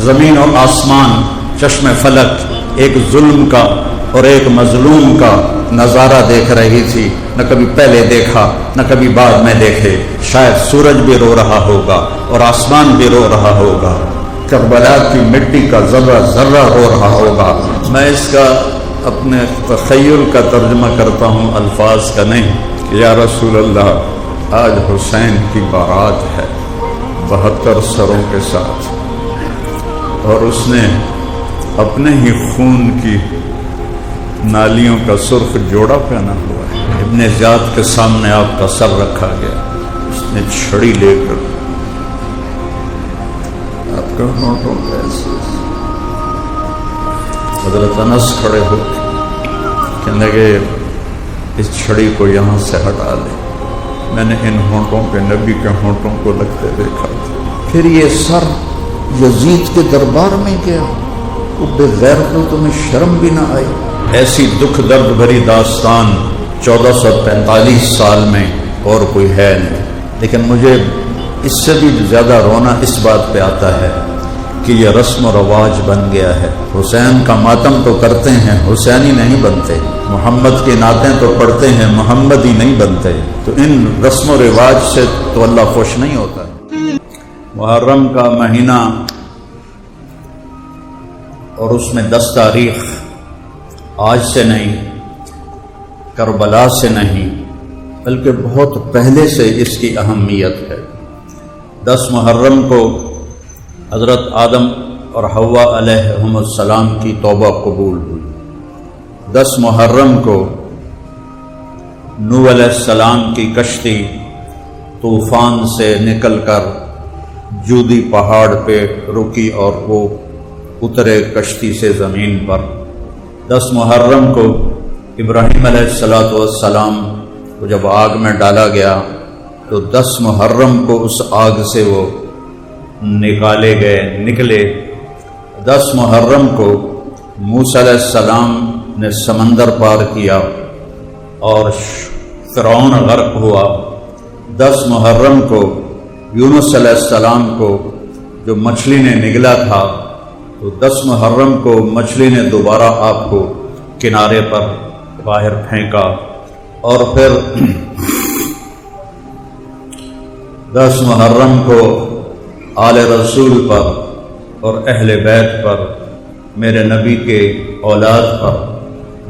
زمین اور آسمان چشم فلک ایک ظلم کا اور ایک مظلوم کا نظارہ دیکھ رہی تھی، نہ کبھی پہلے دیکھا نہ کبھی بعد میں دیکھے۔ شاید سورج بھی رو رہا ہوگا اور آسمان بھی رو رہا ہوگا، کربلا کی مٹی کا ذرہ ذرہ رو رہا ہوگا۔ میں اس کا اپنے تخیل کا ترجمہ کرتا ہوں، الفاظ کا نہیں، کہ یا رسول اللہ آج حسین کی بارات ہے 72 سروں کے ساتھ، اور اس نے اپنے ہی خون کی نالیوں کا سرخ جوڑا پہنا ہوا ہے۔ ابن زیاد کے سامنے آپ کا سر رکھا گیا، اس نے چھڑی لے کر آپ کا ہونٹوں پہ ایسے حضرت انس کھڑے ہو کہنے لگے اس چھڑی کو یہاں سے ہٹا لے، میں نے ان ہونٹوں پہ نبی کے ہونٹوں کو لگتے دیکھا تھا۔ پھر یہ سر یزید کے دربار میں گیا، وہ بغیر تو تمہیں شرم بھی نہ آئی؟ ایسی دکھ درد بھری داستان 1445 سال میں اور کوئی ہے نہیں۔ لیکن مجھے اس سے بھی زیادہ رونا اس بات پہ آتا ہے کہ یہ رسم و رواج بن گیا ہے۔ حسین کا ماتم تو کرتے ہیں، حسینی نہیں بنتے، محمد کی نعتیں تو پڑھتے ہیں، محمدی نہیں بنتے۔ تو ان رسم و رواج سے تو اللہ خوش نہیں ہوتا۔ محرم کا مہینہ اور اس میں 10 تاریخ آج سے نہیں، کربلا سے نہیں، بلکہ بہت پہلے سے اس کی اہمیت ہے۔ 10 محرم کو حضرت آدم اور حوا علیہم السلام کی توبہ قبول ہوئی۔ 10 محرم کو نوح علیہ السلام کی کشتی طوفان سے نکل کر جودی پہاڑ پہ رکی اور وہ اترے کشتی سے زمین پر۔ 10 محرم کو ابراہیم علیہ السلام کو جب آگ میں ڈالا گیا تو 10 محرم کو اس آگ سے وہ نکلے۔ 10 محرم کو موسیٰ علیہ السلام نے سمندر پار کیا اور فرعون غرق ہوا۔ 10 محرم کو یونس علیہ السلام کو جو مچھلی نے نگلا تھا تو 10 محرم کو مچھلی نے دوبارہ آپ کو کنارے پر باہر پھینکا، اور پھر 10 محرم کو آل رسول پر اور اہل بیت پر، میرے نبی کے اولاد پر،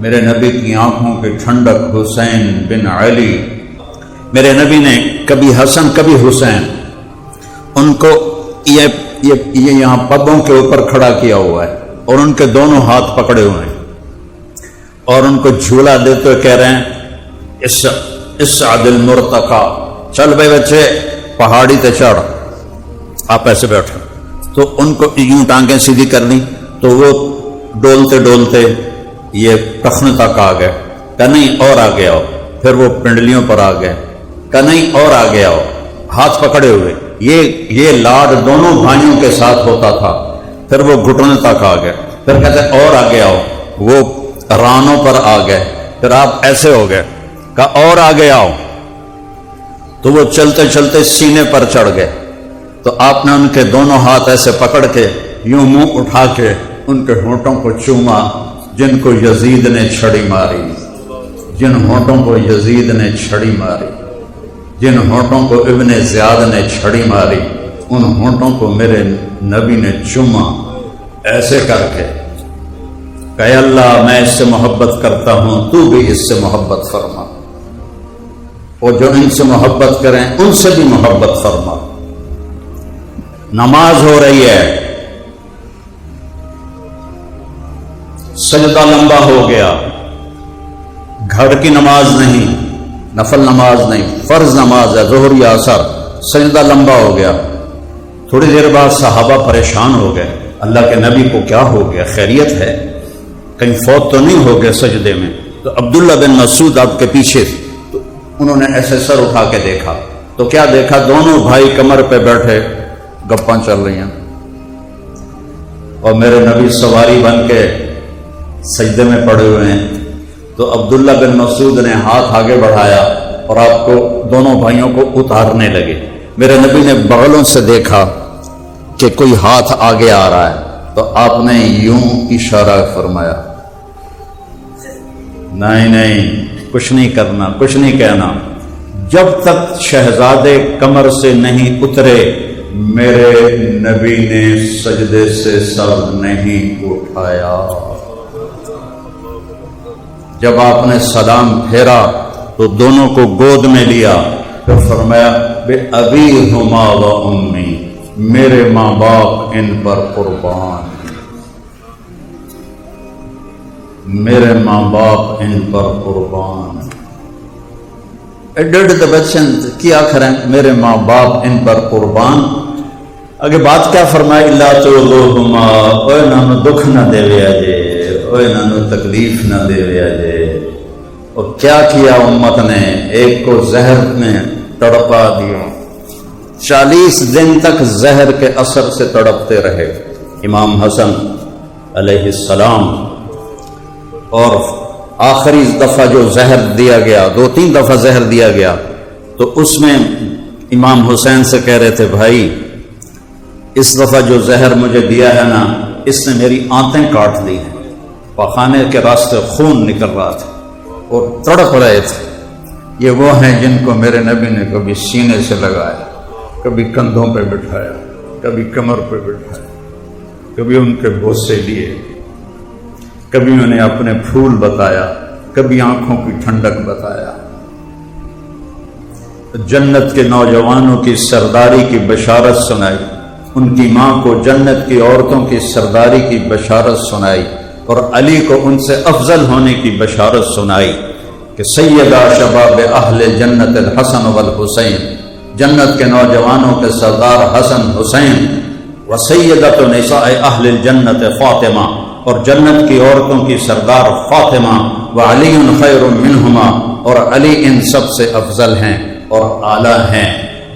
میرے نبی کی آنکھوں کی ٹھنڈک حسین بن علی، میرے نبی نے کبھی حسن کبھی حسین، ان کو یہ یہاں پگوں کے اوپر کھڑا کیا ہوا ہے اور ان کے دونوں ہاتھ پکڑے ہوئے ہیں اور ان کو جھولا دیتے ہوئے کہہ رہے ہیں اسعد المرتقى، چل بھائی بچے پہاڑی تے چڑھ، آپ ایسے بیٹھو۔ تو ان کو یوں ٹانگیں سیدھی کرنی تو وہ ڈولتے ڈولتے یہ ٹخنے تک آ گئے، کہ نہیں اور آگے آؤ، پھر وہ پنڈلیوں پر آ گئے، کہ نہیں اور آگے آؤ، ہاتھ پکڑے ہوئے۔ یہ لاڈ دونوں بھائیوں کے ساتھ ہوتا تھا۔ پھر وہ گھٹنے تک آ گئے، پھر کہتے اور آگے آؤ، وہ رانوں پر آ گئے، پھر آپ ایسے ہو گئے، کہا اور آگے آؤ، تو وہ چلتے چلتے سینے پر چڑھ گئے۔ تو آپ نے ان کے دونوں ہاتھ ایسے پکڑ کے یوں منہ اٹھا کے ان کے ہونٹوں کو چوما، جن کو یزید نے چھڑی ماری، جن ہونٹوں کو یزید نے چھڑی ماری، جن ہونٹوں کو ابن زیاد نے چھڑی ماری، ان ہونٹوں کو میرے نبی نے چوما ایسے کر کے کہ اللہ میں اس سے محبت کرتا ہوں، تو بھی اس سے محبت فرما، اور جو ان سے محبت کریں ان سے بھی محبت فرما۔ نماز ہو رہی ہے، سجدہ لمبا ہو گیا، گھر کی نماز نہیں، نفل نماز نہیں، فرض نماز ہے، ظہر یا عصر، سجدہ لمبا ہو گیا۔ تھوڑی دیر بعد صحابہ پریشان ہو گئے، اللہ کے نبی کو کیا ہو گیا، خیریت ہے، کہیں فوت تو نہیں ہو گئے سجدے میں؟ تو عبداللہ بن مسعود آپ کے پیچھے، تو انہوں نے ایسے سر اٹھا کے دیکھا تو کیا دیکھا، دونوں بھائی کمر پہ بیٹھے گپاں چل رہی ہیں، اور میرے نبی سواری بن کے سجدے میں پڑے ہوئے ہیں۔ تو عبداللہ بن مسعود نے ہاتھ آگے بڑھایا اور آپ کو دونوں بھائیوں کو اتارنے لگے۔ میرے نبی نے بغلوں سے دیکھا کہ کوئی ہاتھ آگے آ رہا ہے، تو آپ نے یوں اشارہ فرمایا، نہیں کچھ نہیں کرنا، کچھ نہیں کہنا، جب تک شہزادے کمر سے نہیں اترے میرے نبی نے سجدے سے سر نہیں اٹھایا۔ جب آپ نے سلام پھیرا تو دونوں کو گود میں لیا، پھر فرمایا بے ابی ہما و امی، میرے ماں باپ ان پر قربان، میرے ماں باپ ان پر قربان۔ ایڈٹ دا بچن کیا کریں، میرے ماں باپ ان پر قربان۔ اگے بات کیا فرمائی، اللہ تعلقہما، اوے نانو دکھ نہ دے ویا جے، اوے نانو تکلیف نہ دے ویا جے۔ اور کیا کیا امت نے، ایک کو زہر میں تڑپا دیا، 40 دن تک زہر کے اثر سے تڑپتے رہے امام حسن علیہ السلام۔ اور آخری دفعہ جو زہر دیا گیا، 2-3 دفعہ زہر دیا گیا، تو اس میں امام حسین سے کہہ رہے تھے بھائی اس دفعہ جو زہر مجھے دیا ہے نا، اس نے میری آنتیں کاٹ لی ہیں، پخانے کے راستے خون نکل رہا تھا اور تڑپ رہے تھے۔ یہ وہ ہیں جن کو میرے نبی نے کبھی سینے سے لگایا، کبھی کندھوں پہ بٹھایا، کبھی کمر پہ بٹھایا، کبھی ان کے بوسے لیے، کبھی انہیں اپنے پھول بتایا، کبھی آنکھوں کی ٹھنڈک بتایا۔ جنت کے نوجوانوں کی سرداری کی بشارت سنائی، ان کی ماں کو جنت کی عورتوں کی سرداری کی بشارت سنائی، اور علی کو ان سے افضل ہونے کی بشارت سنائی کہ سیدہ شباب اہل جنت الحسن والحسین، جنت کے نوجوانوں کے سردار حسن حسین، و سیدۃ نساء اہل الجنت فاطمہ، اور جنت کی عورتوں کی سردار فاطمہ، و علی خیر منہما، اور علی ان سب سے افضل ہیں اور اعلیٰ ہیں۔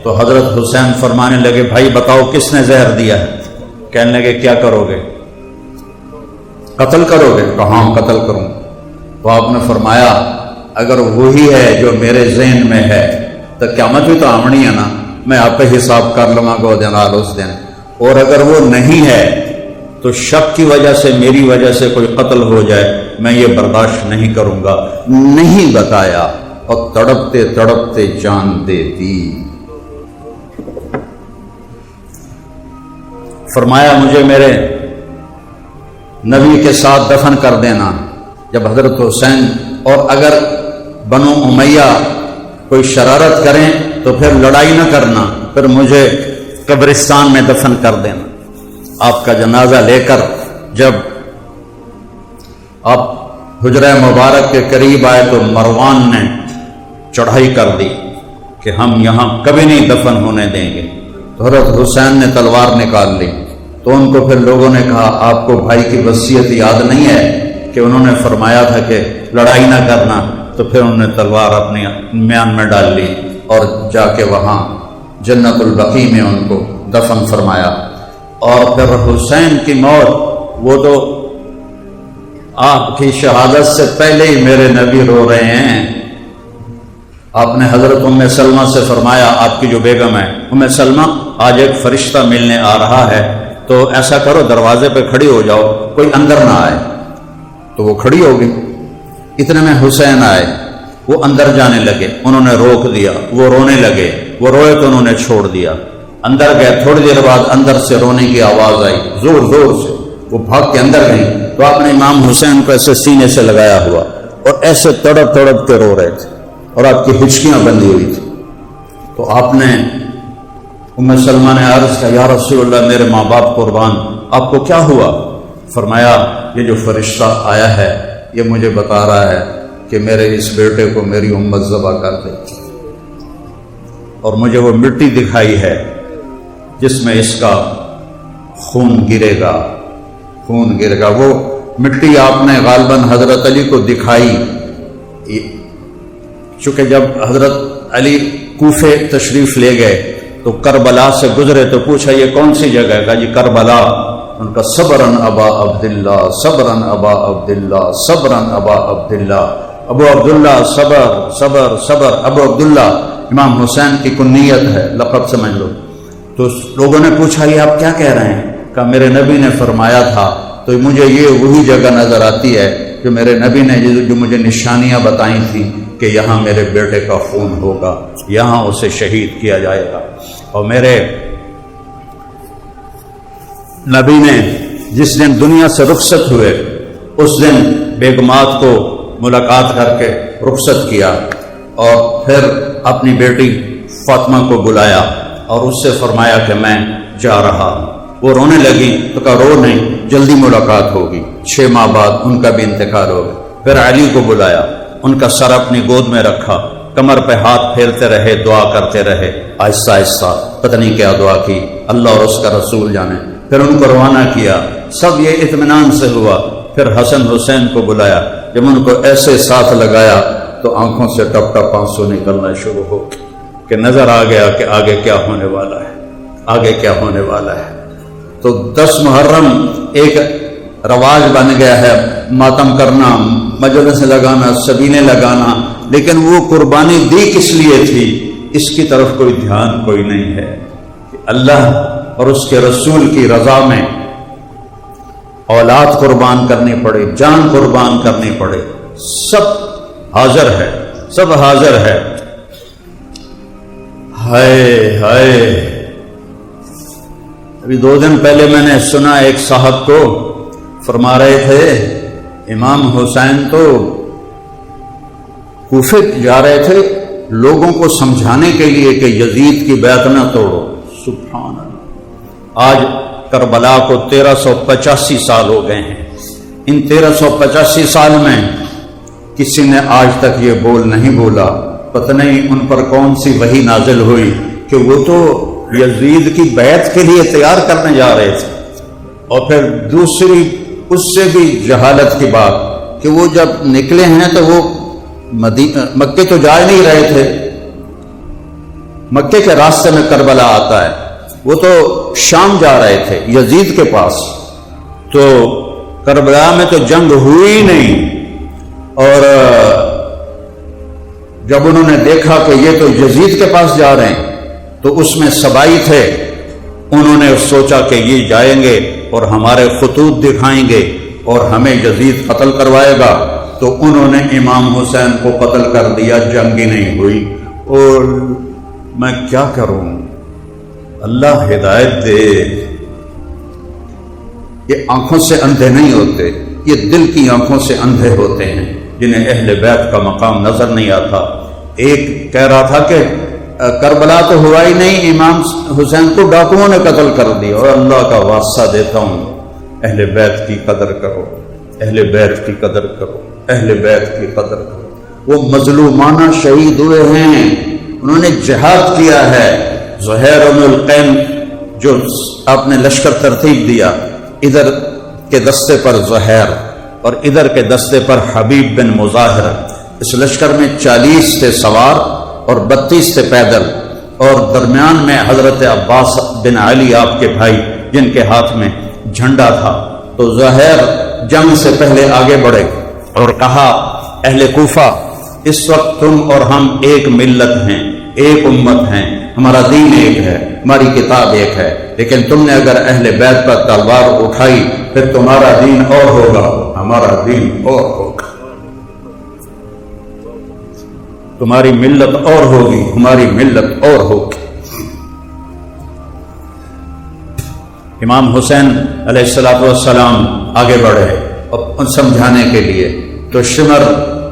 تو حضرت حسین فرمانے لگے بھائی بتاؤ کس نے زہر دیا ہے؟ کہنے لگے کیا کرو گے، قتل کرو گے؟ کہاں قتل کروں؟ تو آپ نے فرمایا اگر وہی ہے جو میرے ذہن میں ہے تو قیامت بھی تو آمنی ہے نا، میں آپ پہ حساب کر لوں گا دن آل اس دن، اور اگر وہ نہیں ہے تو شک کی وجہ سے میری وجہ سے کوئی قتل ہو جائے، میں یہ برداشت نہیں کروں گا۔ نہیں بتایا اور تڑپتے تڑپتے جان دے دی۔ فرمایا مجھے میرے نبی کے ساتھ دفن کر دینا۔ جب حضرت حسین، اور اگر بنو امیہ کوئی شرارت کریں تو پھر لڑائی نہ کرنا، پھر مجھے قبرستان میں دفن کر دینا۔ آپ کا جنازہ لے کر جب آپ حجرہ مبارک کے قریب آئے تو مروان نے چڑھائی کر دی کہ ہم یہاں کبھی نہیں دفن ہونے دیں گے۔ تو حضرت حسین نے تلوار نکال لی، تو ان کو پھر لوگوں نے کہا آپ کو بھائی کی وصیت یاد نہیں ہے کہ انہوں نے فرمایا تھا کہ لڑائی نہ کرنا؟ تو پھر انہوں نے تلوار اپنی میان میں ڈال لی اور جا کے وہاں جنت البقیع میں ان کو دفن فرمایا۔ اور پھر حسین کی موت، وہ تو آپ کی شہادت سے پہلے ہی میرے نبی رو رہے ہیں۔ آپ نے حضرت ام سلمہ سے فرمایا، آپ کی جو بیگم ہے ام سلمہ، آج ایک فرشتہ ملنے آ رہا ہے، تو ایسا کرو دروازے پہ کھڑی ہو جاؤ، کوئی اندر نہ آئے۔ تو وہ کھڑی ہو گئی، اتنے میں حسین آئے، وہ اندر جانے لگے، انہوں نے روک دیا، وہ رونے لگے، وہ روئے تو انہوں نے چھوڑ دیا، اندر گئے۔ تھوڑی دیر بعد اندر سے رونے کی آواز آئی، زور زور سے، وہ بھاگ کے اندر گئی، تو آپ نے امام حسین کو ایسے سینے سے لگایا ہوا اور ایسے تڑپ تڑپ کے رو رہے تھے، اور آپ کی ہچکیاں بندھی ہوئی تھی۔ تو آپ نے ام سلمہ نے عرض کیا، یا رسول اللہ میرے ماں باپ قربان، آپ کو کیا ہوا؟ فرمایا یہ جو فرشتہ آیا ہے یہ مجھے بتا رہا ہے کہ میرے اس بیٹے کو میری امت ذبح کر دے، اور مجھے وہ مٹی دکھائی ہے جس میں اس کا خون گرے گا، خون گرے گا۔ وہ مٹی آپ نے غالباً حضرت علی کو دکھائی، چونکہ جب حضرت علی کوفے تشریف لے گئے تو کربلا سے گزرے تو پوچھا یہ کون سی جگہ ہے؟ کہا جی کربلا۔ ان کا صبرن ابا عبداللہ، صبرن ابا عبداللہ، صبرن ابا عبداللہ، ابو عبداللہ، صبر صبر صبر۔ ابو عبداللہ امام حسین کی کنیت ہے، لقب سمجھ لو۔ تو لوگوں نے پوچھا یہ آپ کیا کہہ رہے ہیں؟ کہ میرے نبی نے فرمایا تھا، تو مجھے یہ وہی جگہ نظر آتی ہے جو میرے نبی نے جو مجھے نشانیاں بتائی تھیں کہ یہاں میرے بیٹے کا خون ہوگا، یہاں اسے شہید کیا جائے گا۔ اور میرے نبی نے جس دن دنیا سے رخصت ہوئے اس دن بیگمات کو ملاقات کر کے رخصت کیا، اور پھر اپنی بیٹی فاطمہ کو بلایا اور اس سے فرمایا کہ میں جا رہا ہوں۔ وہ رونے لگی تو کہا رو نہیں، جلدی ملاقات ہوگی۔ 6 ماہ بعد ان کا بھی انتقال ہو گیا۔ پھر علی کو بلایا، ان کا سر اپنی گود میں رکھا، کمر پہ ہاتھ پھیرتے رہے، دعا کرتے رہے، آہستہ آہستہ پتہ نہیں کیا دعا کی، اللہ اور اس کا رسول جانے۔ پھر ان کو روانہ کیا، سب یہ اطمینان سے ہوا۔ پھر حسن حسین کو بلایا، جب ان کو ایسے ساتھ لگایا تو آنکھوں سے ٹپ ٹپ آنسو نکلنا شروع ہو کہ نظر آ گیا کہ آگے کیا ہونے والا ہے، آگے کیا ہونے والا ہے۔ تو 10 محرم ایک رواج بن گیا ہے، ماتم کرنا، مجلس لگانا، سبینے لگانا، لیکن وہ قربانی دی کس لیے تھی اس کی طرف کوئی دھیان کوئی نہیں ہے کہ اللہ اور اس کے رسول کی رضا میں اولاد قربان کرنی پڑے، جان قربان کرنی پڑے، سب حاضر ہے، سب حاضر ہے۔ ہائے ہائے، ابھی 2 دن پہلے میں نے سنا ایک صاحب کو فرما رہے تھے امام حسین تو کوفے جا رہے تھے لوگوں کو سمجھانے کے لیے کہ یزید کی بیعت نہ توڑو۔ سبحان اللہ، آج کربلا کو 1385 سال ہو گئے ہیں۔ ان 1385 سال میں کسی نے آج تک یہ بول نہیں بولا، پتہ نہیں ان پر کون سی وحی نازل ہوئی کہ وہ تو یزید کی بیعت کے لیے تیار کرنے جا رہے تھے۔ اور پھر دوسری اس سے بھی جہالت کی بات کہ وہ جب نکلے ہیں تو وہ مکے تو جا نہیں رہے تھے، مکے کے راستے میں کربلا آتا ہے، وہ تو شام جا رہے تھے یزید کے پاس۔ تو کربلا میں تو جنگ ہوئی نہیں، اور جب انہوں نے دیکھا کہ یہ تو یزید کے پاس جا رہے ہیں تو اس میں سبائی تھے، انہوں نے سوچا کہ یہ جائیں گے اور ہمارے خطوط دکھائیں گے اور ہمیں یزید قتل کروائے گا، تو انہوں نے امام حسین کو قتل کر دیا، جنگ ہی نہیں ہوئی۔ اور میں کیا کروں، اللہ ہدایت دے۔ یہ آنکھوں سے اندھے نہیں ہوتے، یہ دل کی آنکھوں سے اندھے ہوتے ہیں جنہیں اہل بیت کا مقام نظر نہیں آتا۔ ایک کہہ رہا تھا کہ کربلا تو ہوا ہی نہیں، امام حسین کو ڈاکوؤں نے قتل کر دیا، اور اللہ کا واسطہ دیتا ہوں اہل بیت کی قدر کرو، اہل بیت کی قدر کرو، اہل بیت کی قدر کرو۔ وہ مظلومانہ شہید ہوئے ہیں، انہوں نے جہاد کیا ہے۔ زہیر بن القین جو آپ نے لشکر ترتیب دیا، ادھر کے دستے پر زہیر اور ادھر کے دستے پر حبیب بن مظاہر، اس لشکر میں 40 تھے سوار اور 32 تھے پیدل، اور درمیان میں حضرت عباس بن علی آپ کے بھائی جن کے ہاتھ میں جھنڈا تھا۔ تو زہیر جنگ سے پہلے آگے بڑھے اور کہا، اہل کوفہ، اس وقت تم اور ہم ایک ملت ہیں، ایک امت ہیں، ہمارا دین ایک ہے، ہماری کتاب ایک ہے، لیکن تم نے اگر اہل بیت پر تلوار اٹھائی پھر تمہارا دین اور ہوگا، ہمارا دین اور ہوگا، تمہاری ملت اور ہوگی، ہماری ملت اور ہوگی۔ امام حسین علیہ السلام آگے بڑھے اور سمجھانے کے لیے، تو شمر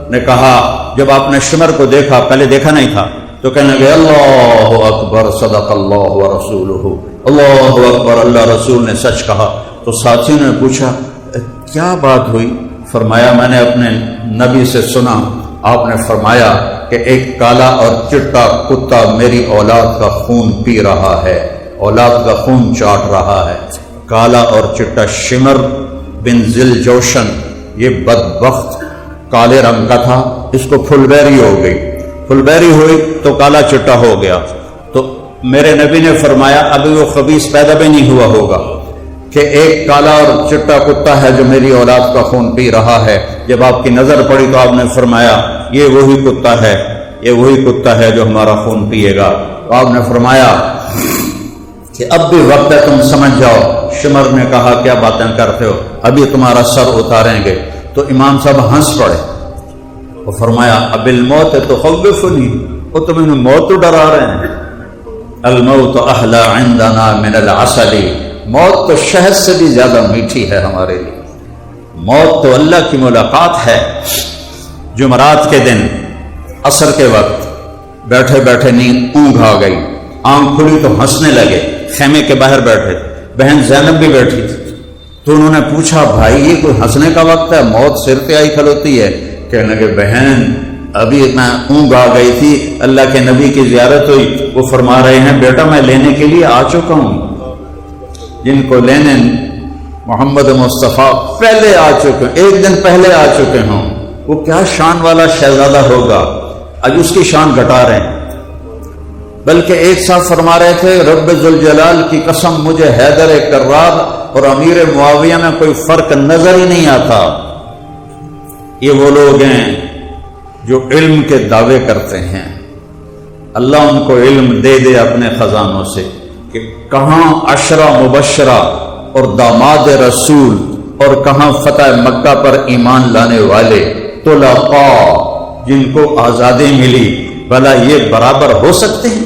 نے کہا، جب آپ نے شمر کو دیکھا، پہلے دیکھا نہیں تھا، تو کہنے لگے، اللہ اکبر، صدق اللہ ورسولہ، اللہ اکبر، اللہ رسول نے سچ کہا۔ تو ساتھیوں نے پوچھا کیا بات ہوئی؟ فرمایا، میں نے اپنے نبی سے سنا، آپ نے فرمایا کہ ایک کالا اور چٹا کتا میری اولاد کا خون پی رہا ہے، اولاد کا خون چاٹ رہا ہے۔ کالا اور چٹا، شمر بن ذل جوشن، یہ بدبخت کالے رنگ کا تھا، اس کو پھل بیری ہو گئی، پھل بیری ہوئی تو کالا چٹا ہو گیا۔ تو میرے نبی نے فرمایا ابھی وہ خبیث پیدا بھی نہیں ہوا ہوگا کہ ایک کالا اور چٹا کتا ہے جو میری اولاد کا خون پی رہا ہے۔ جب آپ کی نظر پڑی تو آپ نے فرمایا یہ وہی کتا ہے، یہ وہی کتا ہے جو ہمارا خون پیے گا۔ تو آپ نے فرمایا کہ اب بھی وقت ہے، تم سمجھ جاؤ، شمر نے کہا کیا باتیں کرتے ہو، ابھی تمہارا سر اتاریں گے۔ تو امام صاحب ہنس پڑے، وہ فرمایا اب الموت تخوفنی، وہ تم انہیں موت تو ڈرا رہے ہیں۔ الموت احلی عندنا من العسل، موت تو شہد سے بھی زیادہ میٹھی ہے ہمارے لیے۔ موت تو اللہ کی ملاقات ہے۔ جمعرات کے دن عصر کے وقت بیٹھے بیٹھے نیند اونگ آ گئی، آنکھ کھلی تو ہنسنے لگے، خیمے کے باہر بیٹھے، بہن زینب بھی بیٹھی تھی، تو انہوں نے پوچھا بھائی یہ کوئی ہنسنے کا وقت ہے، موت سر پہ آئی کھلوتی ہے؟ کہنے لگے بہن ابھی میں اونگ آ گئی تھی، اللہ کے نبی کی زیارت ہوئی، وہ فرما رہے ہیں بیٹا میں لینے کے لیے آ چکا ہوں، جن کو لینے محمد مصطفیٰ پہلے آ چکے، ایک دن پہلے آ چکے ہوں، وہ کیا شان والا شہزادہ ہوگا، آج اس کی شان گھٹا رہے ہیں۔ بلکہ ایک ساتھ فرما رہے تھے رب ذوالجلال کی قسم مجھے حیدر کرار اور امیر معاویہ میں کوئی فرق نظر ہی نہیں آتا۔ یہ وہ لوگ ہیں جو علم کے دعوے کرتے ہیں، اللہ ان کو علم دے دے اپنے خزانوں سے کہ کہاں عشرہ مبشرہ اور داماد رسول اور کہاں فتح مکہ پر ایمان لانے والے طلقاء جن کو آزادی ملی، بھلا یہ برابر ہو سکتے ہیں؟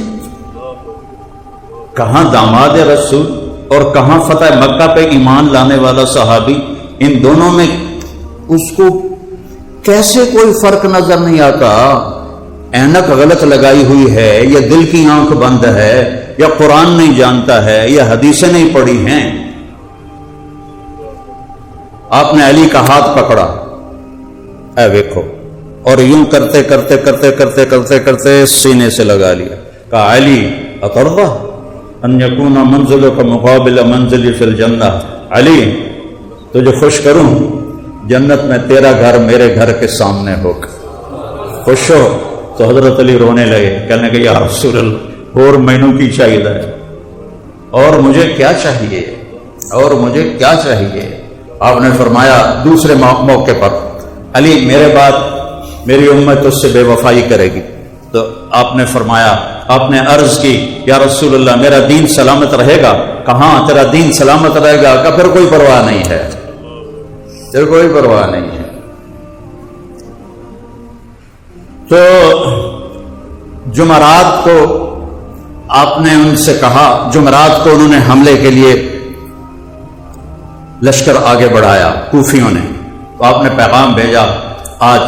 کہاں داماد رسول اور کہاں فتح مکہ پہ ایمان لانے والا صحابی، ان دونوں میں اس کو کیسے کوئی فرق نظر نہیں آتا؟ اینک غلط لگائی ہوئی ہے یا دل کی آنکھ بند ہے یا قرآن نہیں جانتا ہے یا حدیثیں نہیں پڑھی ہیں۔ آپ نے علی کا ہاتھ پکڑا، اے دیکھو، اور یوں کرتے کرتے کرتے کرتے کرتے کرتے سینے سے لگا لیا، کہا علی اترضى ان یکون منزلک مقابل منزلی فی الجنہ، علی تجھے خوش کروں جنت میں تیرا گھر میرے گھر کے سامنے ہوگا، خوش ہو؟ تو حضرت علی رونے لگے، کہنے کہ یا رسول اللہ اور مینوں کی چاہیے ہے، اور مجھے کیا چاہیے، اور مجھے کیا چاہیے؟ آپ نے فرمایا دوسرے موقع پر علی میرے بعد میری امت اس سے بے وفائی کرے گی، تو آپ نے فرمایا، آپ نے عرض کی یا رسول اللہ میرا دین سلامت رہے گا؟ کہاں تیرا دین سلامت رہے گا؟ کہ پھر کوئی پرواہ نہیں ہے، پھر کوئی پرواہ نہیں ہے۔ تو جمعرات کو آپ نے ان سے کہا، جمعرات کو انہوں نے حملے کے لیے لشکر آگے بڑھایا کوفیوں نے، تو آپ نے پیغام بھیجا آج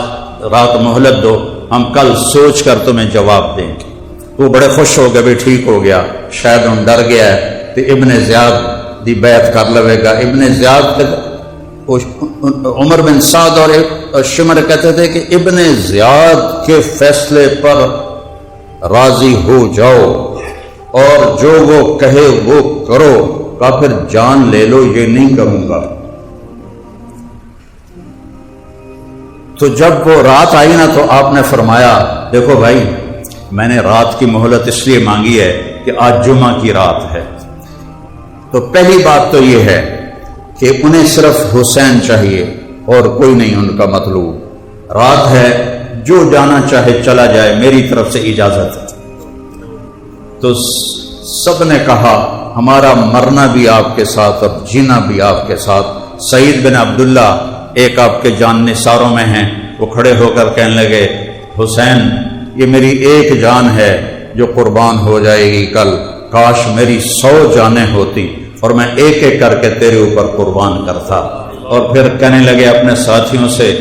رات مہلت دو، ہم کل سوچ کر تمہیں جواب دیں گے۔ وہ بڑے خوش ہو گئے، بھی ٹھیک ہو گیا، شاید ان ڈر گیا ہے تو ابن زیاد دی بیعت کر لوے گا۔ ابن زیاد عمر بن سعد اور شمر کہتے تھے کہ ابن زیاد کے فیصلے پر راضی ہو جاؤ اور جو وہ کہے وہ کرو، کافر جان لے لو یہ نہیں کروں گا۔ تو جب وہ رات آئی نا تو آپ نے فرمایا دیکھو بھائی میں نے رات کی مہلت اس لیے مانگی ہے کہ آج جمعہ کی رات ہے، تو پہلی بات تو یہ ہے کہ انہیں صرف حسین چاہیے اور کوئی نہیں ان کا مطلوب، رات ہے جو جانا چاہے چلا جائے، میری طرف سے اجازت ہے۔ تو سب نے کہا ہمارا مرنا بھی آپ کے ساتھ اور جینا بھی آپ کے ساتھ۔ سعید بن عبداللہ ایک آپ کے جان نثاروں میں ہیں، وہ کھڑے ہو کر کہنے لگے حسین یہ میری ایک جان ہے جو قربان ہو جائے گی کل، کاش میری 100 جانیں ہوتی اور میں ایک ایک کر کے تیرے اوپر قربان کرتا۔ اور پھر کہنے لگے اپنے ساتھیوں سے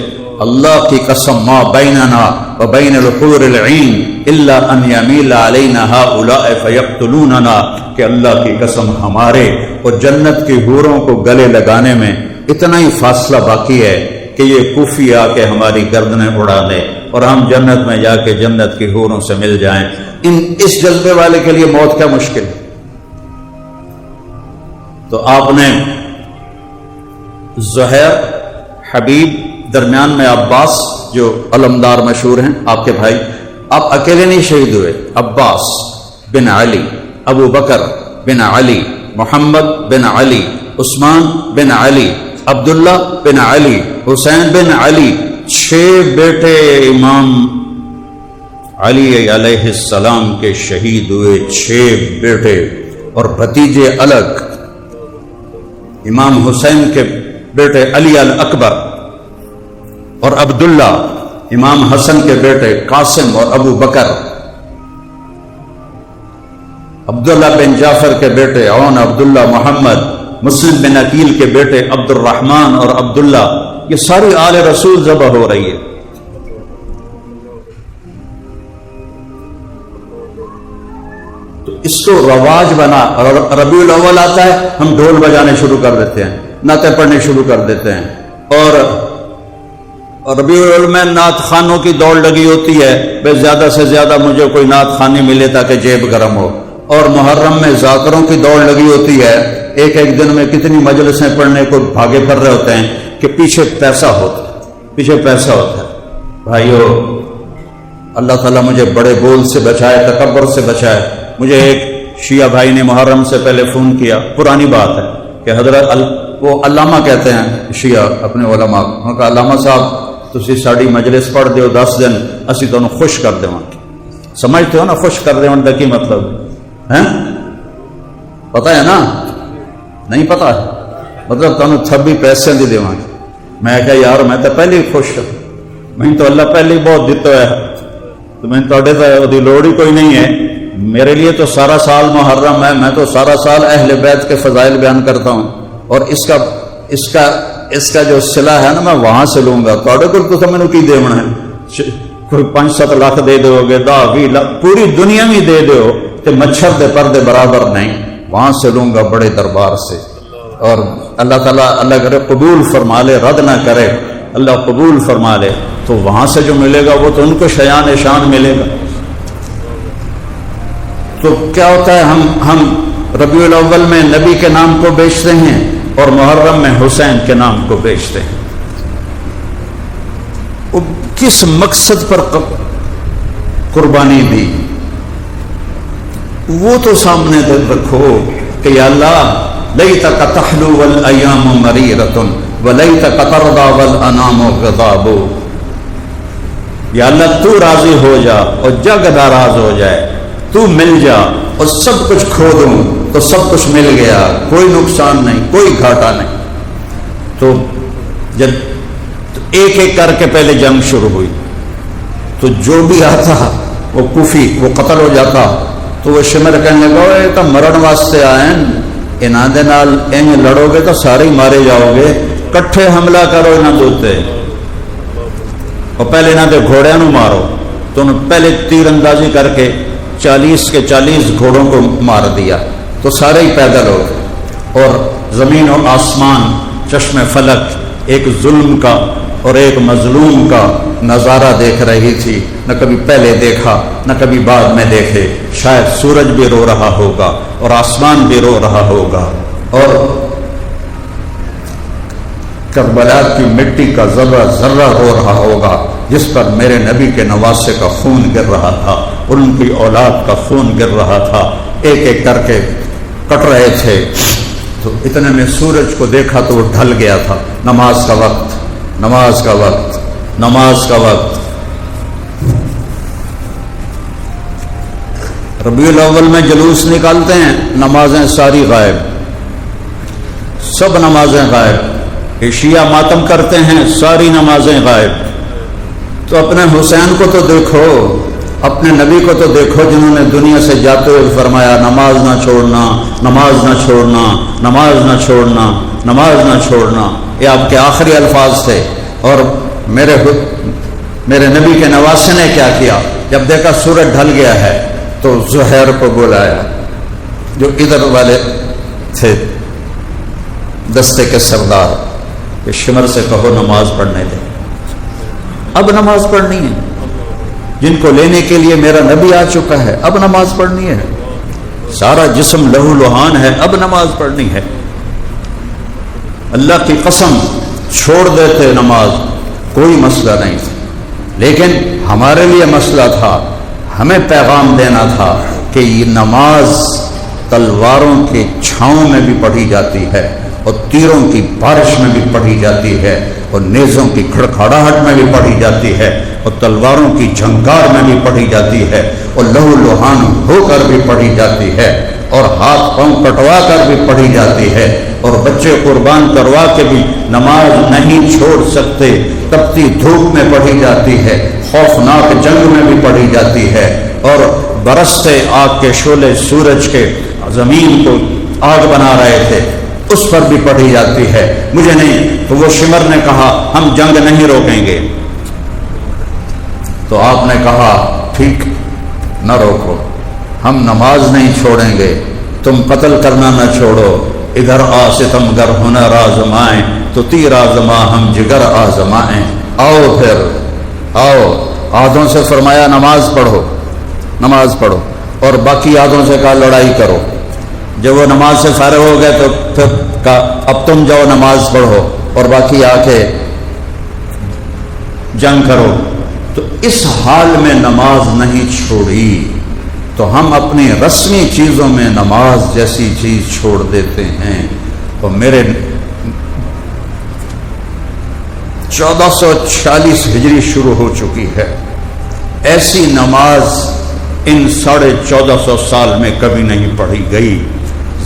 اللہ کی قسم ما بیننا و بین الحور العین الا ان یمیل علینا ہؤلاء فیقتلوننا، کہ اللہ کی قسم ہمارے اور جنت کی حوروں کو گلے لگانے میں اتنا ہی فاصلہ باقی ہے کہ یہ کوفی آ کے ہماری گردنیں اڑا دے اور ہم جنت میں جا کے جنت کی حوروں سے مل جائیں۔ اس جذبے والے کے لیے موت کیا مشکل ہے۔ تو آپ نے زہیر، حبیب، درمیان میں عباس جو علمدار مشہور ہیں آپ کے بھائی، آپ اکیلے نہیں شہید ہوئے، عباس بن علی، ابو بکر بن علی، محمد بن علی، عثمان بن علی، عبداللہ بن علی، حسین بن علی، 6 بیٹے امام علی علیہ السلام کے شہید ہوئے، 6 بیٹے اور بھتیجے الگ۔ امام حسین کے بیٹے علی الاکبر اور عبداللہ، امام حسن کے بیٹے قاسم اور ابو بکر، عبداللہ بن جعفر کے بیٹے عون، عبداللہ محمد، مسلم بن عقیل کے بیٹے عبد الرحمن اور عبداللہ، یہ ساری آل رسول ذبح ہو رہی ہے۔ تو اس کو رواج بنا، اور ربیع الاول آتا ہے ہم ڈھول بجانے شروع کر دیتے ہیں، نعتیں پڑھنے شروع کر دیتے ہیں، اور ربیع الاول میں نعت خانوں کی دوڑ لگی ہوتی ہے، بے زیادہ سے زیادہ مجھے کوئی نعت خانی ملے تاکہ جیب گرم ہو، اور محرم میں ذاکروں کی دوڑ لگی ہوتی ہے، ایک ایک دن میں کتنی مجلسیں پڑھنے کو بھاگے پھر رہے ہوتے ہیں کہ پیچھے پیسہ ہوتا ہے۔ بھائیو، اللہ تعالیٰ مجھے بڑے بول سے بچائے، تکبر سے بچائے۔ مجھے ایک شیعہ بھائی نے محرم سے پہلے فون کیا، پرانی بات ہے، کہ حضرت وہ علامہ کہتے ہیں شیعہ اپنے علماء، انہوں نے کہا علامہ صاحب تسی ساڑی مجلس پڑھ دیو 10 دن، اسی تمہیں خوش کر دیں۔ سمجھتے ہو نا خوش کر دیں کا کی مطلب ہے؟ پتہ ہے نا؟ نہیں پتہ ہے؟ مطلب تمہیں تھبی پیسے دی دیواں گے۔ میں کہا یار میں تو پہلے ہی خوش ہوں، میں تو اللہ پہلے ہی بہت دیتا ہے، تو میں توڑے تو لوڑ ہی کوئی نہیں ہے۔ میرے لیے تو سارا سال محرم ہے، میں تو سارا سال اہل بیت کے فضائل بیان کرتا ہوں، اور اس کا جو صلہ ہے نا میں وہاں سے لوں گا۔ توڑے کو تو میں نے کی دیونا ہے، کوئی 5-7 لاکھ دے دو گے، 10-20 لاکھ پوری دنیا میں دے دو کہ مچھر دے پردے برابر نہیں، وہاں سے لوں گا بڑے دربار سے۔ اور اللہ تعالیٰ اللہ کرے قبول فرما لے، رد نہ کرے، اللہ قبول فرما لے، تو وہاں سے جو ملے گا وہ تو ان کو شیان شان ملے گا۔ تو کیا ہوتا ہے، ہم ربیع الاول میں نبی کے نام کو بیچتے ہیں اور محرم میں حسین کے نام کو بیچتے ہیں۔ کس مقصد پر قربانی دی وہ تو سامنے رکھو کہ یا اللہ لیتک تحلو والایام مریرۃ ولیتک ترضی والانام غضاب، یا اللہ تو راضی ہو جا اور جگ ناراض ہو جائے، تو مل جا اور سب کچھ کھو دوں تو سب کچھ مل گیا، کوئی نقصان نہیں، کوئی گھاٹا نہیں۔ تو جب ایک ایک کر کے پہلے جنگ شروع ہوئی، تو جو بھی آتا وہ کوفی وہ قتل ہو جاتا، تو وہ شمر کہنے لگا یہ تو مرن واسطے آئے ہیں، انہاں دے نال انج لڑو گے تو سارے مارے جاؤ گے، کٹھے حملہ کرو انہاں دوتے، اور پہلے انہاں دے گھوڑیاں نو مارو۔ تو انہوں پہلے تیر اندازی کر کے 40 کے 40 گھوڑوں کو مار دیا، تو سارے ہی پیدل ہو گئے، اور زمین و آسمان چشم فلک ایک ظلم کا اور ایک مظلوم کا نظارہ دیکھ رہی تھی، نہ کبھی پہلے دیکھا نہ کبھی بعد میں دیکھے۔ شاید سورج بھی رو رہا ہوگا اور آسمان بھی رو رہا ہوگا، اور کربلا کی مٹی کا ذرہ ذرہ رو رہا ہوگا، جس پر میرے نبی کے نواسے کا خون گر رہا تھا، اور ان کی اولاد کا خون گر رہا تھا، ایک ایک کر کے کٹ رہے تھے۔ تو اتنے میں سورج کو دیکھا تو وہ ڈھل گیا تھا، نماز کا وقت، نماز کا وقت، نماز کا وقت۔ ربیع الاول میں جلوس نکالتے ہیں، نمازیں ساری غائب، سب نمازیں غائب۔ شیعہ ماتم کرتے ہیں، ساری نمازیں غائب۔ تو اپنے حسین کو تو دیکھو، اپنے نبی کو تو دیکھو، جنہوں نے دنیا سے جاتے ہوئے فرمایا نماز نہ چھوڑنا، نماز نہ چھوڑنا، نماز نہ چھوڑنا، نماز نہ چھوڑنا، یہ آپ کے آخری الفاظ تھے۔ اور میرے نبی کے نواسے نے کیا کیا، جب دیکھا سورج ڈھل گیا ہے تو زہیر کو بلایا، جو ادھر والے تھے دستے کے سردار، کہ شمر سے کہو نماز پڑھنے دے، اب نماز پڑھنی ہے، جن کو لینے کے لیے میرا نبی آ چکا ہے، اب نماز پڑھنی ہے، سارا جسم لہو لہان ہے، اب نماز پڑھنی ہے۔ اللہ کی قسم چھوڑ دیتے نماز، کوئی مسئلہ نہیں تھا، لیکن ہمارے لیے مسئلہ تھا، ہمیں پیغام دینا تھا کہ یہ نماز تلواروں کے چھاؤں میں بھی پڑھی جاتی ہے، اور تیروں کی بارش میں بھی پڑھی جاتی ہے، اور نیزوں کی کھڑکھڑاہٹ میں بھی پڑھی جاتی ہے، اور تلواروں کی جھنکار میں بھی پڑھی جاتی ہے، اور لہو لہان ہو کر بھی پڑھی جاتی ہے۔ اور ہاتھ پاؤں کٹوا کر بھی پڑھی جاتی ہے، اور بچے قربان کروا کے بھی نماز نہیں چھوڑ سکتے، تپتی دھوپ میں پڑھی جاتی ہے، خوفناک جنگ میں بھی پڑھی جاتی ہے، اور برستے آگ کے شعلے سورج کے زمین کو آگ بنا رہے تھے اس پر بھی پڑھی جاتی ہے۔ مجھے نہیں تو وہ شمر نے کہا ہم جنگ نہیں روکیں گے، تو آپ نے کہا ٹھیک نہ روکو، ہم نماز نہیں چھوڑیں گے، تم قتل کرنا نہ چھوڑو، ادھر آ ستم گر ہنر آزمائیں تو تیر آزما ہم جگر آزمائیں، آؤ پھر آؤ۔ آدھوں سے فرمایا نماز پڑھو نماز پڑھو، اور باقی آدھوں سے کہا لڑائی کرو۔ جب وہ نماز سے فارغ ہو گئے تو پھر کہا اب تم جاؤ نماز پڑھو اور باقی آ کے جنگ کرو۔ تو اس حال میں نماز نہیں چھوڑی، تو ہم اپنی رسمی چیزوں میں نماز جیسی چیز چھوڑ دیتے ہیں۔ اور میرے 1446 ہجری شروع ہو چکی ہے، ایسی نماز ان 1450 سال میں کبھی نہیں پڑھی گئی۔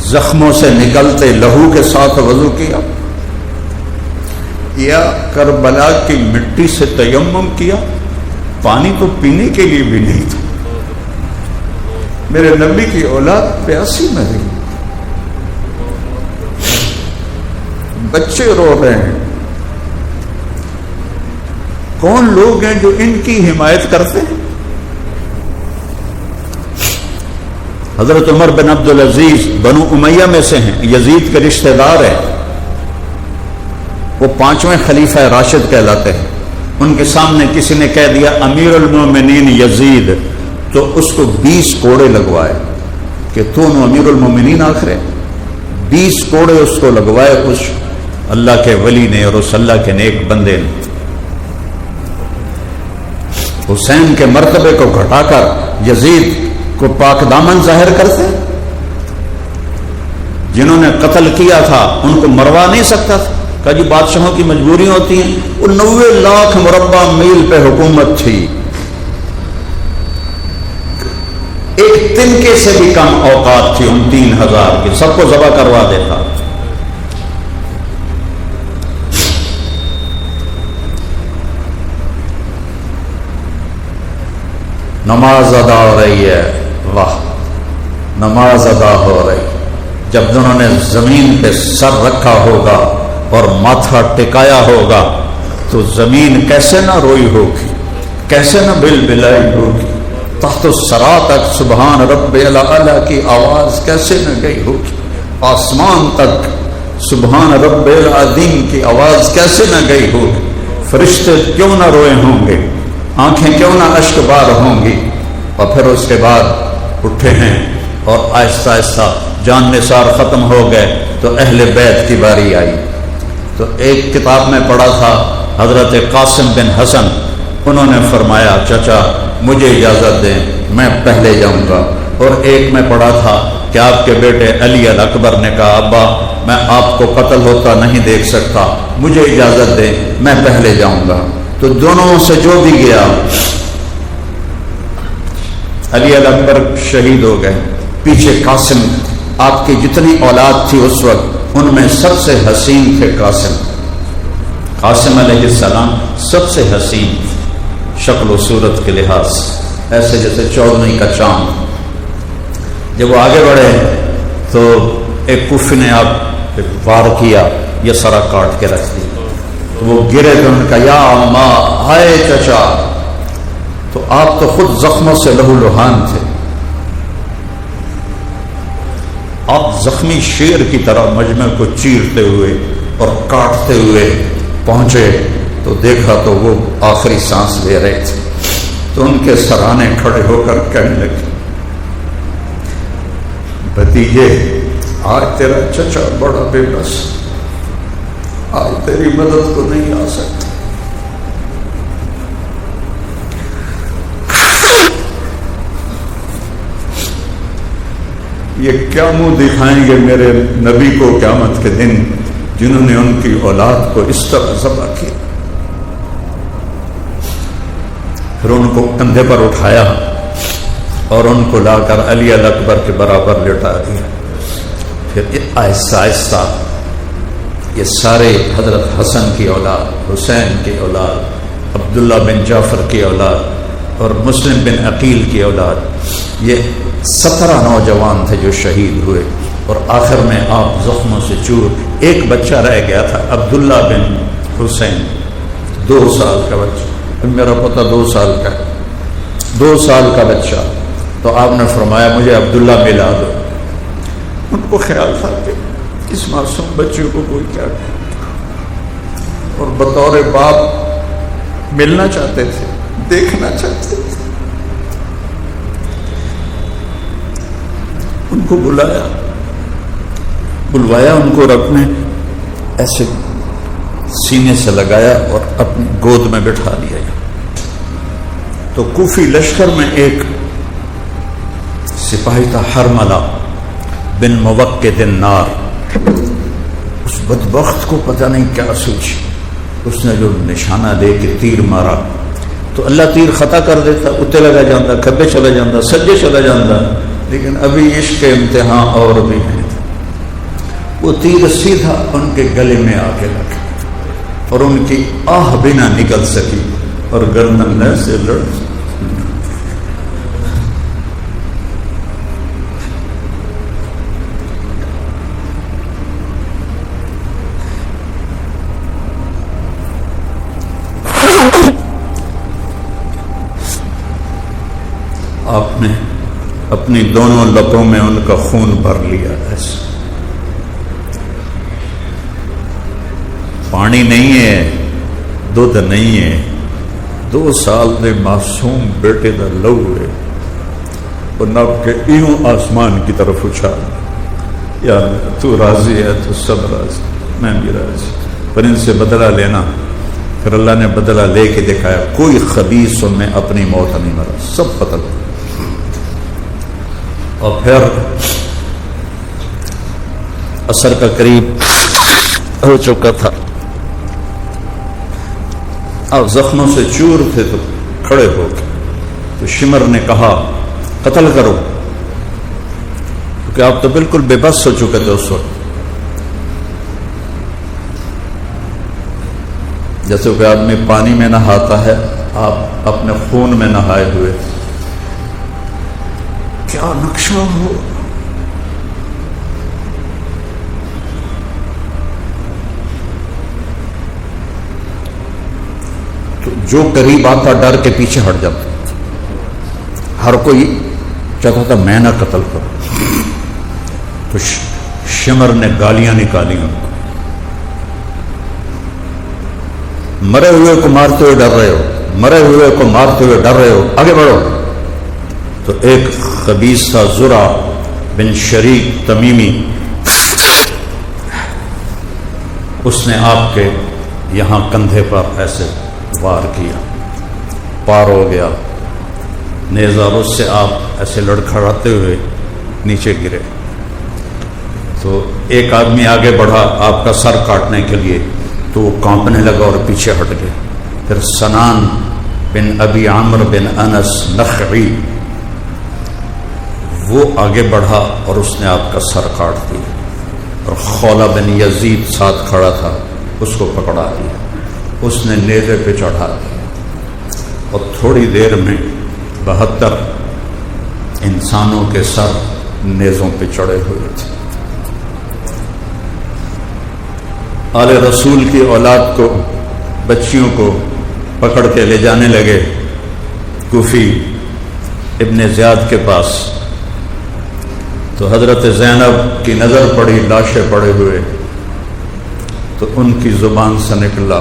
زخموں سے نکلتے لہو کے ساتھ وضو کیا، یا کربلا کی مٹی سے تیمم کیا، پانی تو پینے کے لیے بھی نہیں تھا۔ میرے نبی کی اولاد پیاسی میں رہی، بچے رو رہے ہیں، کون لوگ ہیں جو ان کی حمایت کرتے ہیں؟ حضرت عمر بن عبدالعزیز بنو امیہ میں سے ہیں، یزید کے رشتہ دار ہیں، وہ 5ویں خلیفہ راشد کہلاتے ہیں۔ ان کے سامنے کسی نے کہہ دیا امیر المومنین یزید، تو اس کو 20 کوڑے لگوائے کہ تو امیر المومنین آخر 20 کوڑے اس کو لگوائے اس اللہ کے ولی نے اور اس اللہ کے نیک بندے نے۔ حسین کے مرتبے کو گھٹا کر یزید کو پاک دامن ظاہر کرتے، جنہوں نے قتل کیا تھا ان کو مروا نہیں سکتا تھا، کہا جی بادشاہوں کی مجبوری ہوتی ہیں۔ وہ 90 لاکھ مربع میل پہ حکومت تھی، ایک تنکے سے بھی کم اوقات تھی ان 3000 کی، سب کو ذبح کروا دیتا۔ نماز ادا ہو رہی ہے، واہ نماز ادا ہو رہی۔ جب انہوں نے زمین پہ سر رکھا ہوگا اور ماتھا ٹکایا ہوگا تو زمین کیسے نہ روئی ہوگی، کیسے نہ بل بلائی ہوگی، تحت الثری تک سبحان رب الاعلی کی آواز کیسے نہ گئی ہوگی، آسمان تک سبحان رب العظیم کی آواز کیسے نہ گئی ہوگی، فرشتے کیوں نہ روئے ہوں گے، آنکھیں کیوں نہ اشک بار ہوں گی۔ اور پھر اس کے بعد اٹھے ہیں اور آہستہ آہستہ جان نثار ختم ہو گئے تو اہل بیت کی باری آئی۔ تو ایک کتاب میں پڑھا تھا حضرت قاسم بن حسن، انہوں نے فرمایا چچا مجھے اجازت دیں میں پہلے جاؤں گا، اور ایک میں پڑھا تھا کہ آپ کے بیٹے علی الاکبر نے کہا ابا میں آپ کو قتل ہوتا نہیں دیکھ سکتا، مجھے اجازت دیں میں پہلے جاؤں گا۔ تو دونوں سے جو بھی گیا، علی الاکبر شہید ہو گئے، پیچھے قاسم، آپ کی جتنی اولاد تھی اس وقت ان میں سب سے حسین تھے قاسم علیہ السلام، سب سے حسین شکل و صورت کے لحاظ سے، ایسے جیسے چودھویں کا چاند۔ جب وہ آگے بڑھے تو ایک کوفی نے آپ پہ وار کیا، یہ سرا کاٹ کے رکھ دیا، تو وہ گرے تو ان کا یا ماں ہائے چچا، تو آپ تو خود زخموں سے لہو لہان تھے، آپ زخمی شیر کی طرح مجمع کو چیرتے ہوئے اور کاٹتے ہوئے پہنچے تو دیکھا تو وہ آخری سانس لے رہے تھے، تو ان کے سرانے کھڑے ہو کر کہنے لگے بھتیجے آج تیرا چچا بڑا بے بس، آج تیری مدد کو نہیں آ سکتا۔ یہ کیا منہ دکھائیں گے میرے نبی کو قیامت کے دن، جنہوں نے ان کی اولاد کو اس طرح ذبح کیا۔ پھر ان کو کندھے پر اٹھایا اور ان کو لا کر علی الاکبر کے برابر لٹا دیا. پھر آہستہ آہستہ یہ سارے حضرت حسن کی اولاد، حسین کی اولاد، عبداللہ بن جعفر کی اولاد اور مسلم بن عقیل کی اولاد، یہ 17 نوجوان تھے جو شہید ہوئے. اور آخر میں آپ زخموں سے چور، ایک بچہ رہ گیا تھا عبداللہ بن حسین، 2 سال کا بچہ، میرا پتہ 2 سال کا، 2 سال کا بچہ. تو آپ نے فرمایا مجھے عبداللہ ملا دو. ان کو خیال تھا کہ اس معصوم بچے کو کوئی کیا کرے، اور بطور باپ ملنا چاہتے تھے، دیکھنا چاہتے تھے. ان کو بلوایا، ان کو اپنے ایسے سینے سے لگایا اور اپنی گود میں بٹھا لیا. تو کوفی لشکر میں ایک سپاہی تھا حرملہ بن موقد النار. اس بدبخت کو پتہ نہیں کیا سوچی، اس نے جو نشانہ دے کے تیر مارا تو اللہ تیر خطا کر دیتا، اتنے لگا جاتا، کھبے چلا جاتا، سجے چلا جاتا. لیکن ابھی عشق کے امتحان اور بھی ہیں. وہ تیر سیدھا ان کے گلے میں آ کے لگا اور ان کی آہ بھی نہ نکل سکی اور گردن سے لڑ. آپ نے اپنی دونوں لبوں میں ان کا خون بھر لیا. ایسے پانی نہیں ہے، دودھ نہیں ہے، 2 سال دے معصوم بیٹے دا لہو ہے. اور نب کے ایوں آسمان کی طرف اچھال. یا تو راضی ہے تو سب راضی، میں بھی راضی. پر ان سے بدلہ لینا. پھر اللہ نے بدلہ لے کے دکھایا. کوئی خبیث ان میں اپنی موت نہیں مرا، سب قتل. اور پھر عصر کا قریب ہو چکا تھا. اب زخموں سے چور تھے تو کھڑے ہو گئے. تو شمر نے کہا قتل کرو، کیونکہ آپ تو بالکل بے بس ہو چکے تھے اس وقت. جیسے کہ آدمی پانی میں نہاتا ہے، آپ اپنے خون میں نہائے ہوئے. کیا نقشہ ہو. تو جو قریب آتا ڈر کے پیچھے ہٹ جاتا. ہر کوئی چاہتا تھا میں نہ قتل کروں. تو شمر نے گالیاں نکالی ان کو. مرے ہوئے کو مارتے ہوئے ڈر رہے ہو، مرے ہوئے کو مارتے ہوئے ڈر رہے ہو، آگے بڑھو. تو ایک خبیث تھا زرع بن شریک تمیمی، اس نے آپ کے یہاں کندھے پر ایسے وار کیا، پار ہو گیا نیزہ. اور اس سے آپ ایسے لڑکھڑاتے ہوئے نیچے گرے. تو ایک آدمی آگے بڑھا آپ کا سر کاٹنے کے لیے، تو وہ کانپنے لگا اور پیچھے ہٹ گئے. پھر سنان بن ابی عامر بن انس نخعی، وہ آگے بڑھا اور اس نے آپ کا سر کاٹ دیا. اور خولہ بن یزید ساتھ کھڑا تھا، اس کو پکڑا دیا، اس نے نیزے پہ چڑھا دیا. اور تھوڑی دیر میں 72 انسانوں کے سر نیزوں پہ چڑھے ہوئے تھے. آل رسول کی اولاد کو، بچیوں کو پکڑ کے لے جانے لگے کوفی ابن زیاد کے پاس. تو حضرت زینب کی نظر پڑی لاشیں پڑے ہوئے، تو ان کی زبان سے نکلا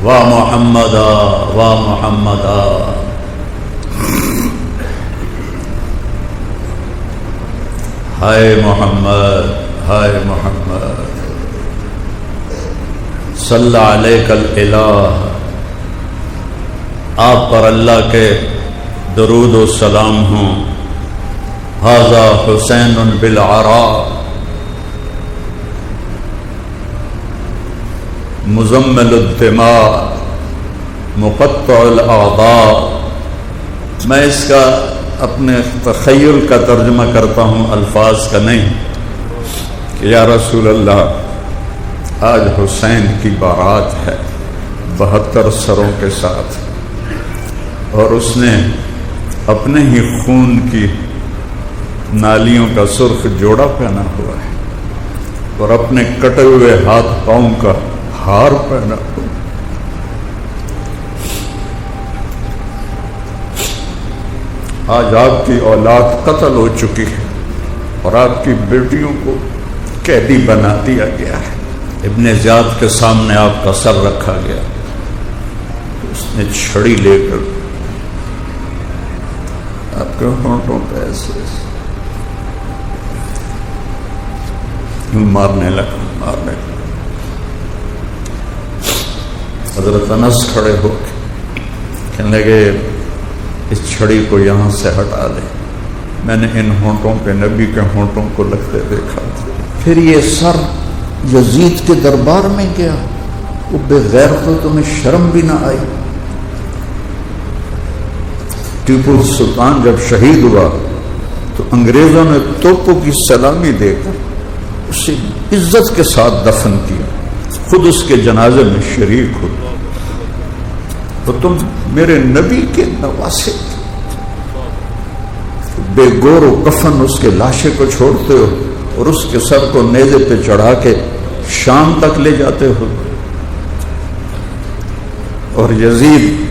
واہ محمد واہ محمد. ہائے محمد ہائے محمد. صلی علیک الالہ، آپ پر اللہ کے درود و سلام ہوں. ھذا حسین بالعراء مزمل الدماء مقطع الاعضاء. میں اس کا اپنے تخیل کا ترجمہ کرتا ہوں، الفاظ کا نہیں، کہ یا رسول اللہ آج حسین کی بارات ہے 72 سروں کے ساتھ، اور اس نے اپنے ہی خون کی نالیوں کا سرخ جوڑا پہنا ہوا ہے اور اپنے کٹے ہوئے ہاتھ پاؤں کا ہار پہنا ہوا. آج آپ کی اولاد قتل ہو چکی ہے اور آپ کی بیٹیوں کو قیدی بنا دیا گیا ہے. ابن زیاد کے سامنے آپ کا سر رکھا گیا، اس نے چھڑی لے کر آپ کے ہونٹوں پہ ایسے مارنے لگا. حضرت انس کھڑے ہو کے کہنے لگے اس چھڑی کو یہاں سے ہٹا دے. میں نے ان ہونٹوں پہ نبی کے ہونٹوں کو لگتے دیکھا. پھر یہ سر یزید کے دربار میں گیا. وہ بغیر تو تمہیں شرم بھی نہ آئی. ٹیپو سلطان جب شہید ہوا تو انگریزوں نے توپوں کی سلامی دے کر اسے عزت کے ساتھ دفن کیا، خود اس کے جنازے میں شریک ہو. تو تم میرے نبی کے نواسے بے گور و کفن اس کے لاشے کو چھوڑتے ہو اور اس کے سر کو نیزے پہ چڑھا کے شام تک لے جاتے ہو. اور یزید